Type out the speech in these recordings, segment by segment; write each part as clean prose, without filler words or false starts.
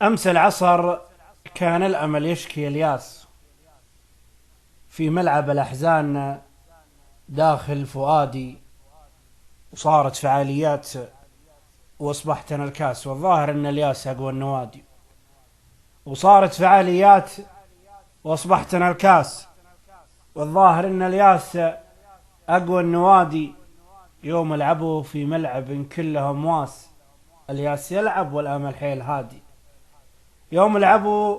أمس العصر كان الأمل يشكي الياس في ملعب الأحزان داخل فؤادي، وصارت فعاليات وأصبحت أنا الكاس، والظاهر أن الياس أقوى النوادي. وصارت فعاليات وأصبحت أنا الكاس، والظاهر أن الياس أقوى النوادي. يوم لعبوا في ملعب كله أمواس، الياس يلعب والأمل حيل هادي. يوم لعبوا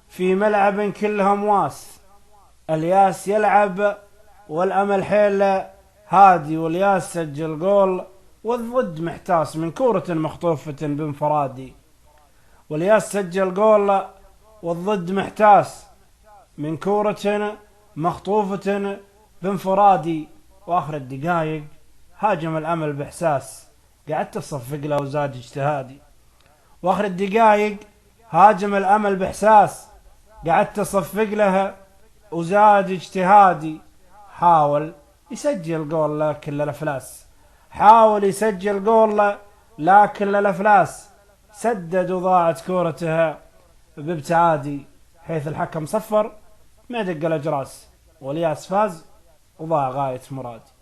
في ملعب كله أمواس، الياس يلعب والأمل حيل هادي. والياس سجل جول والضد محتاس من كورة مخطوفة بانفرادي. والياس سجل جول والضد محتاس من كورة مخطوفة بانفرادي. واخر الدقايق هاجم الأمل بإحساس، قعدت اصفق له وزاد اجتهادي. واخر الدقايق هاجم الأمل بإحساس، قعدت اصفق له وزاد اجتهادي. حاول يسجل جول لكن للافلاس، حاول يسجل جول لكن للافلاس. سدد وضاعت كورتها بابتعادي، حيث الحكم صفر ما دق الاجراس، والياس فاز وضاع غاية مرادي.